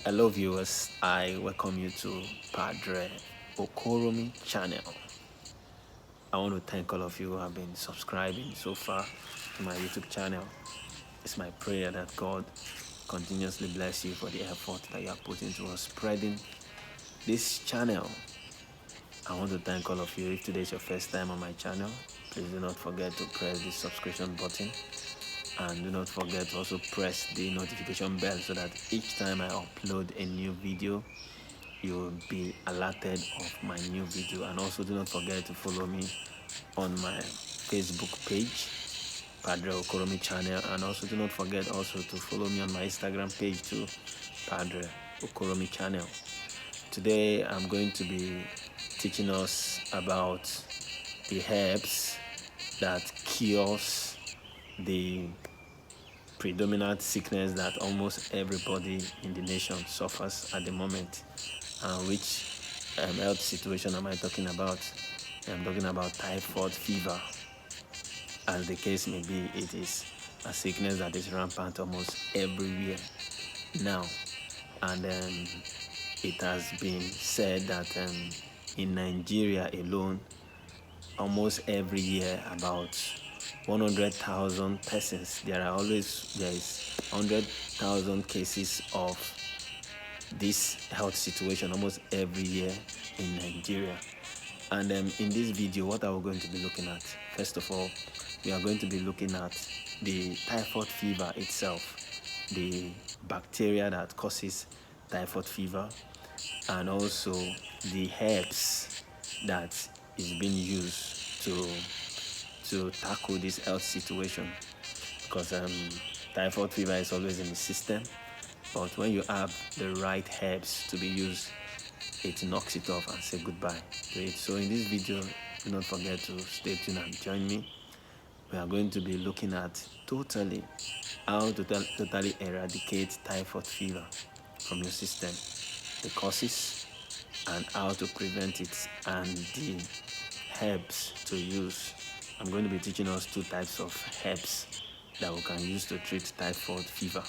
Hello viewers, I welcome you to Padre Okoromi channel. I want to thank all of you who have been subscribing so far to my YouTube channel. It's my prayer that God continuously bless you for the effort that you are putting towards spreading this channel. I want to thank all of you. If today is your first time on my channel, please do not forget to press the subscription button and do not forget to also press the notification bell so that each time I upload a new video you will be alerted of my new video. And also do not forget to follow me on my Facebook page, Padre Okoromi channel, and also do not forget also to follow me on my Instagram page too, Padre Okoromi channel. Today I'm going to be teaching us about the herbs that cures the predominant sickness that almost everybody in the nation suffers at the moment. Which health situation am I talking about? I'm talking about typhoid fever. As the case may be, it is a sickness that is rampant almost everywhere now. And it has been said that in Nigeria alone, almost every year about 100,000 persons, there is 100,000 cases of this health situation almost every year in Nigeria. And in this video, what are we going to be looking at? First of all, we are going to be looking at the typhoid fever itself, the bacteria that causes typhoid fever, and also the herbs that is being used to tackle this health situation. Because typhoid fever is always in the system, but when you have the right herbs to be used, it knocks it off and say goodbye to it. So in this video, do not forget to stay tuned and join me. We are going to be looking at totally how to totally eradicate typhoid fever from your system, the causes, and how to prevent it, and the herbs to use. I'm going to be teaching us two types of herbs that we can use to treat typhoid fever,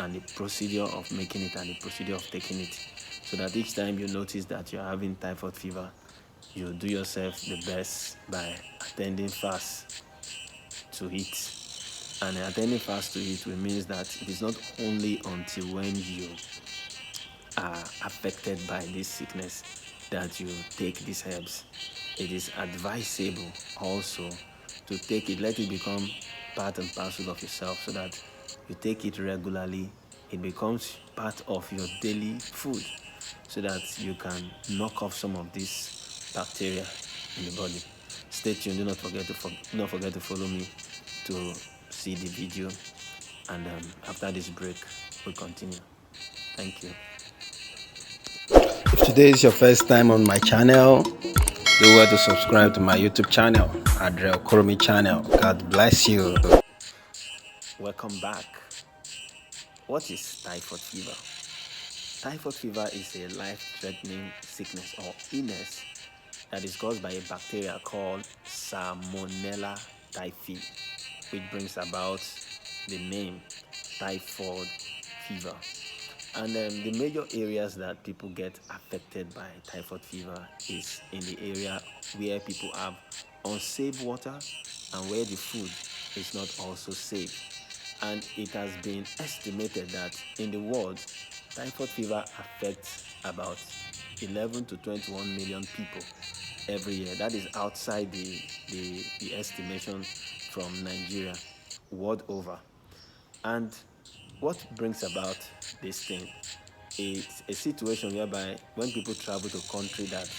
and the procedure of making it and the procedure of taking it, so that each time you notice that you're having typhoid fever, you do yourself the best by attending fast to it. And attending fast to it means that it is not only until when you are affected by this sickness that you take these herbs. It is advisable also to take it, let it become part and parcel of yourself, so that you take it regularly. It becomes part of your daily food, so that you can knock off some of these bacteria in the body. Stay tuned. Do not forget to follow me to see the video, and after this break we'll continue. Thank you. If today is your first time on my channel, do well to subscribe to my YouTube channel, Padre Okoromi channel. God bless you. Welcome back. What is typhoid fever? Typhoid fever is a life-threatening sickness or illness that is caused by a bacteria called Salmonella typhi, which brings about the name typhoid fever. And the major areas that people get affected by typhoid fever is in the area where people have unsafe water and where the food is not also safe. And it has been estimated that in the world, typhoid fever affects about 11 to 21 million people every year. That is outside the estimation from Nigeria, world over. And what brings about this thing? It's a situation whereby when people travel to country that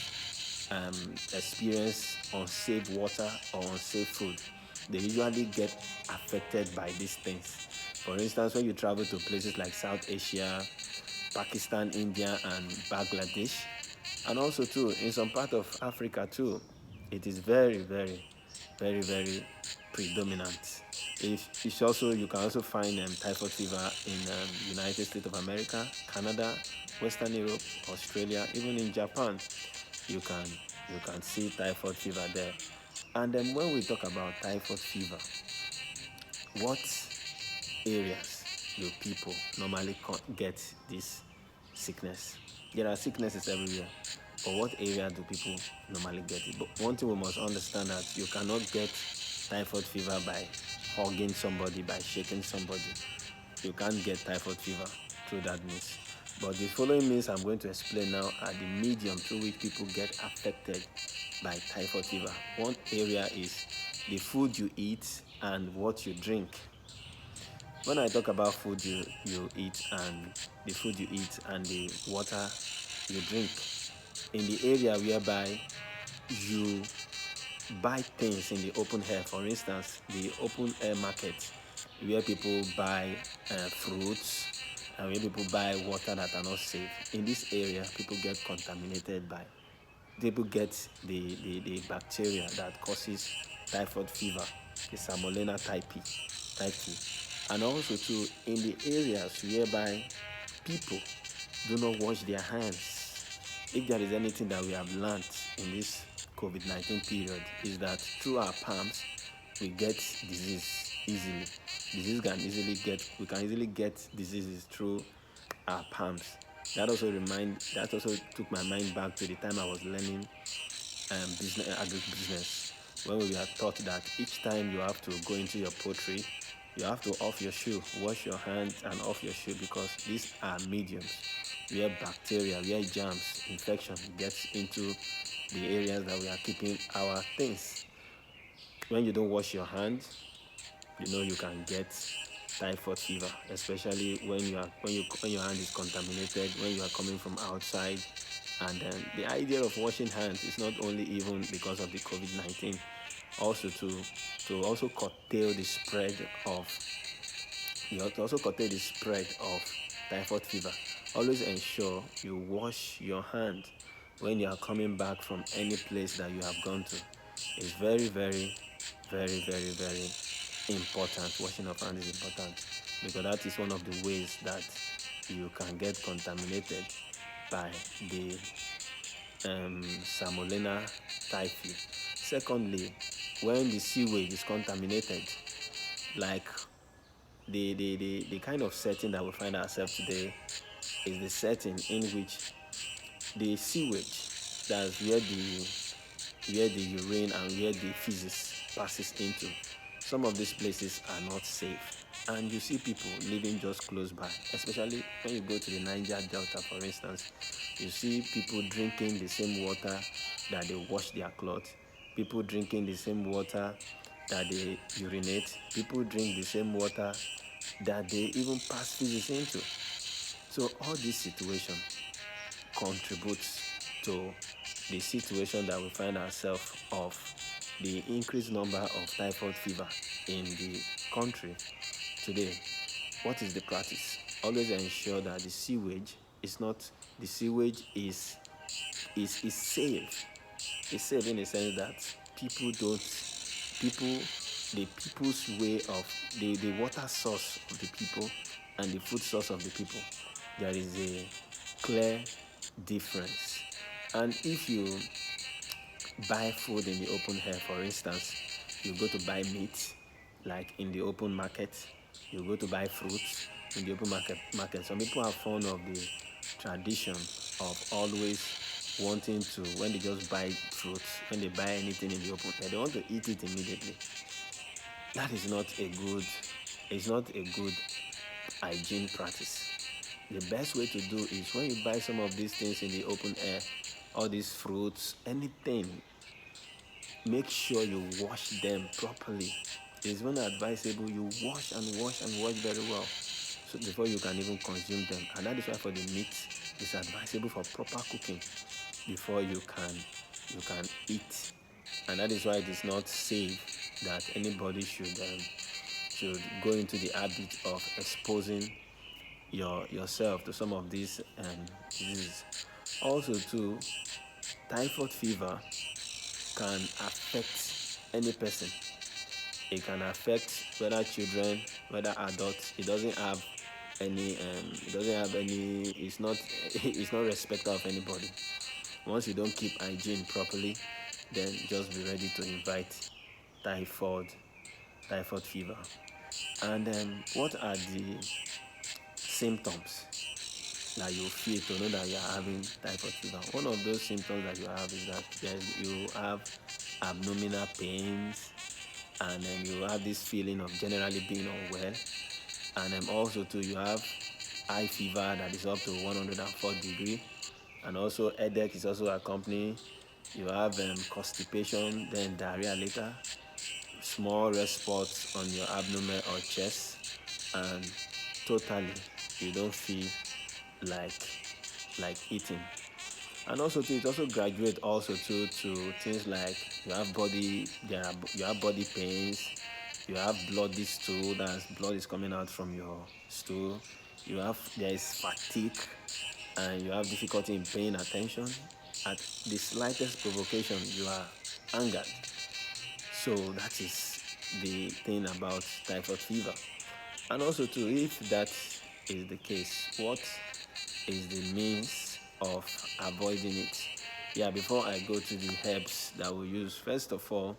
experience unsafe water or unsafe food, they usually get affected by these things. For instance, when you travel to places like South Asia, Pakistan, India, and Bangladesh, and also too in some part of Africa too, it is very, very, very, very predominant. It's also, you can also find typhoid fever in United States of America, Canada, Western Europe, Australia, even in Japan. You can see typhoid fever there. And then when we talk about typhoid fever, what areas do people normally get this sickness. There are sicknesses everywhere, but what area do people normally get it? But one thing we must understand that you cannot get typhoid fever by hugging somebody, by shaking somebody. You can't get typhoid fever through that means. But the following means I'm going to explain now are the medium through which people get affected by typhoid fever. One area is the food you eat and what you drink. When I talk about food you eat and the food you eat and the water you drink, in the area whereby you buy things in the open air, for instance, the open air market, where people buy fruits and where people buy water that are not safe, in this area, people get contaminated by, people get the bacteria that causes typhoid fever, the Salmonella type 2. And also too, in the areas whereby people do not wash their hands. If there is anything that we have learned in this COVID-19 period, is that through our palms, we get disease easily. We can easily get diseases through our palms. That also took my mind back to the time I was learning agribusiness, when we were taught that each time you have to go into your poultry, you have to off your shoe, wash your hands and off your shoe, because these are mediums where bacteria, where germs, infection gets into the areas that we are keeping our things. When you don't wash your hands, you can get typhoid fever, especially when your hand is contaminated, when you are coming from outside. And the idea of washing hands is not only even because of the COVID-19, also to also curtail the spread of typhoid fever. Always ensure you wash your hand when you are coming back from any place that you have gone to. It's very, very, very, very, very important. Washing of hands is important, because that is one of the ways that you can get contaminated by the Salmonella typhi. Secondly, when the sewage is contaminated, like the kind of setting that we find ourselves today is the setting in which the sewage, that's where the urine and where the feces passes into. Some of these places are not safe. And you see people living just close by, especially when you go to the Niger Delta, for instance. You see people drinking the same water that they wash their clothes, people drinking the same water that they urinate, people drink the same water that they even pass feces into. So all this situation contributes to the situation that we find ourselves of the increased number of typhoid fever in the country today. What is the practice? Always ensure that the sewage is safe. It's safe in the sense that people don't people the people's way of the water source of the people and the food source of the people, there is a clear difference. And if you buy food in the open air, for instance, you go to buy meat, like in the open market, you go to buy fruits in the open market. Some people are fond of the tradition of always wanting to, when they just buy fruits, when they buy anything in the open air, they want to eat it immediately. That is not a good, it's not a good hygiene practice. The best way to do is when you buy some of these things in the open air, all these fruits, anything, make sure you wash them properly. It's even advisable you wash and wash and wash very well, so before you can even consume them. And that is why for the meat, it's advisable for proper cooking before you can eat. And that is why it is not safe that anybody should go into the habit of exposing yourself to some of these diseases. Also, too, typhoid fever can affect any person. It can affect whether children, whether adults. It doesn't have any. It doesn't have any. It's not. It's not respecter of anybody. Once you don't keep hygiene properly, then just be ready to invite typhoid, typhoid fever. And what are the symptoms that you feel to know that you are having typhoid fever. One of those symptoms that you have is that you have abdominal pains, and then you have this feeling of generally being unwell, and also too you have high fever that is up to 104 degree, and also headache is also accompanying. You have constipation, then diarrhea later, small red spots on your abdomen or chest, and totally you don't feel like eating. And also too, it also graduate also too to things like you have body pains, you have bloody stool, that blood is coming out from your stool, there is fatigue, and you have difficulty in paying attention. At the slightest provocation, you are angered. So that is the thing about typhoid fever. And also too, if that is the case, what is the means of avoiding it? Yeah, before I go to the herbs that we use, first of all,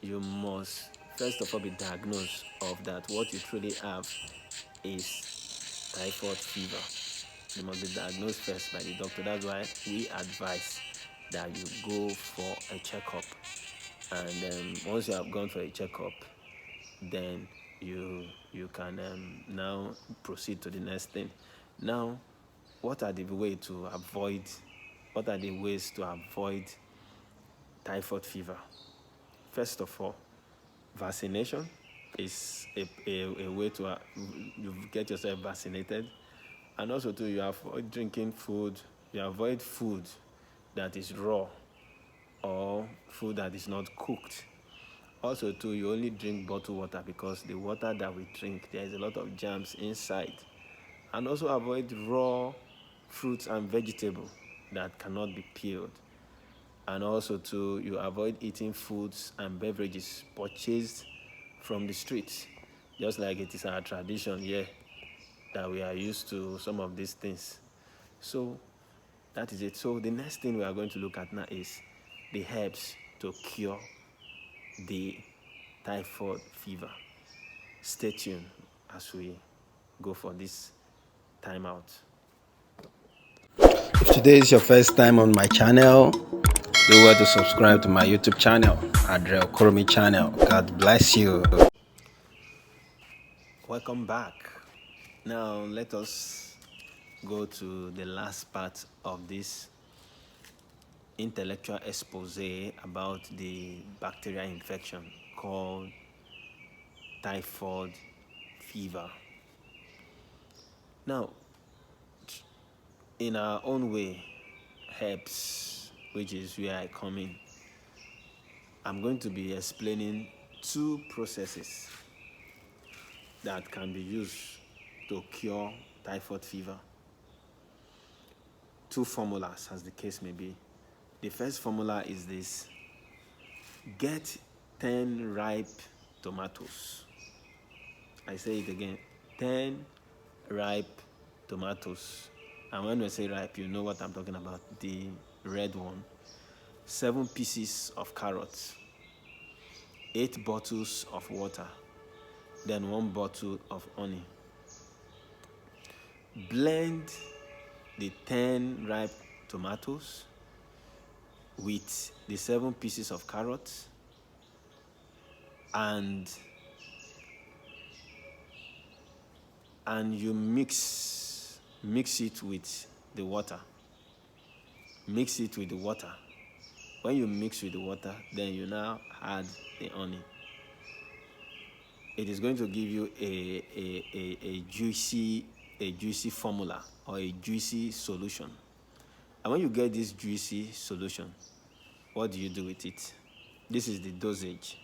you must be diagnosed of that what you truly have is typhoid fever. You must be diagnosed first by the doctor. That's why we advise that you go for a checkup, and once you have gone for a checkup, then you can now proceed to the next thing. Now, what are the ways to avoid typhoid fever? First of all, vaccination is a way to you get yourself vaccinated. And also too, you avoid drinking food, you avoid food that is raw or food that is not cooked. Also too, you only drink bottled water, because the water that we drink, there is a lot of germs inside. And also avoid raw fruits and vegetables that cannot be peeled. And also too, you avoid eating foods and beverages purchased from the streets, just like it is our tradition here that we are used to some of these things. So that is it. So the next thing we are going to look at now is the herbs to cure the typhoid fever. Stay tuned as we go for this timeout. If today is your first time on my channel, do well to subscribe to my YouTube channel, Adre Okoromi channel. God bless you. Welcome back. Now let us go to the last part of this intellectual expose about the bacterial infection called typhoid fever. Now, in our own way, herbs, which is where I come in, I'm going to be explaining two processes that can be used to cure typhoid fever. Two formulas, as the case may be. The first formula is this: get 10 ripe tomatoes. I say it again, 10 ripe tomatoes. And when I say ripe, you know what I'm talking about, the red one. 7 pieces of carrots, 8 bottles of water, then 1 bottle of honey. Blend the 10 ripe tomatoes with the 7 pieces of carrots, and you mix it with the water. Mix it with the water. When you mix with the water, then you now add the honey. It is going to give you a juicy formula, or a juicy solution. And when you get this juicy solution, what do you do with it? This is the dosage.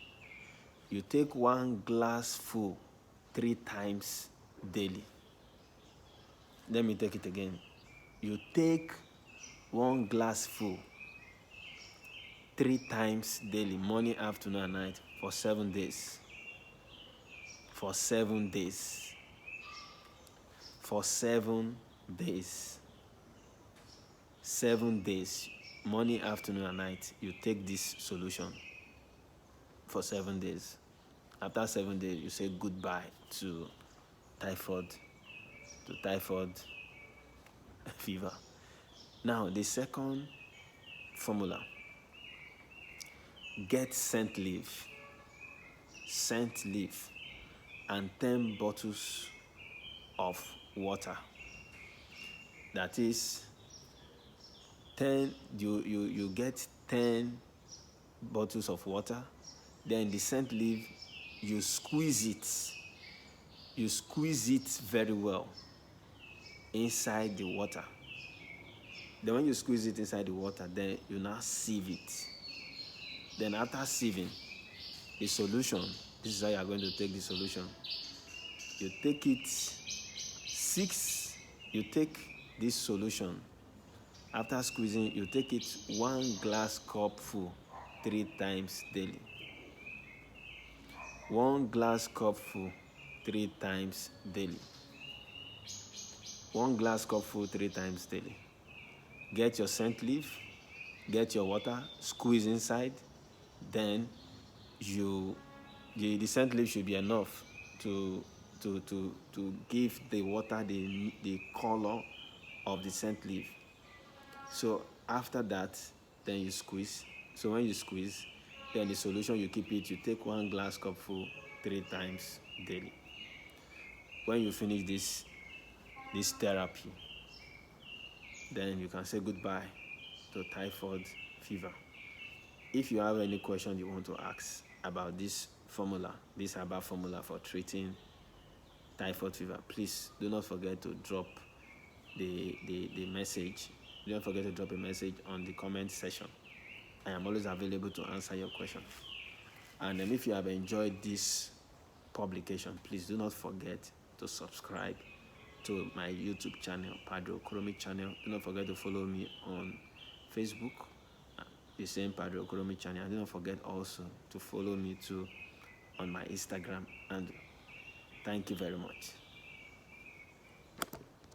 You take 1 glassful 3 times daily. Let me take it again. You take 1 glassful 3 times daily, morning, afternoon, and night, for 7 days. For 7 days. For 7 days. 7 days, morning, afternoon, and night, you take this solution for 7 days. After 7 days, you say goodbye to typhoid fever. Now, the second formula, get scent leaf, and 10 bottles of water. That is 10, you get 10 bottles of water. Then the scent leaf, you squeeze it very well inside the water. Then when you squeeze it inside the water, then you now sieve it. Then after sieving the solution, this is how you are going to take the solution. You take this solution. After squeezing, you take it 1 glass cup full 3 times daily. 1 glass cup full 3 times daily. 1 glass cup full 3 times daily. Get your scent leaf, get your water, squeeze inside. Then the scent leaf should be enough to give the water the color of the scent leaf. So after that, then you squeeze. So when you squeeze, then the solution, you keep it. You take 1 glass cup full 3 times daily. When you finish this therapy, then you can say goodbye to typhoid fever. If you have any question you want to ask about this formula, this herbal formula for treating typhoid fever, please do not forget to drop the message. Don't forget to drop a message on the comment section. I am always available to answer your question. And if you have enjoyed this publication, please do not forget to subscribe to my YouTube channel, Padre Okoromi channel. Do not forget to follow me on Facebook, the same Padre Okoromi channel. And do not forget also to follow me too on my Instagram. And thank you very much.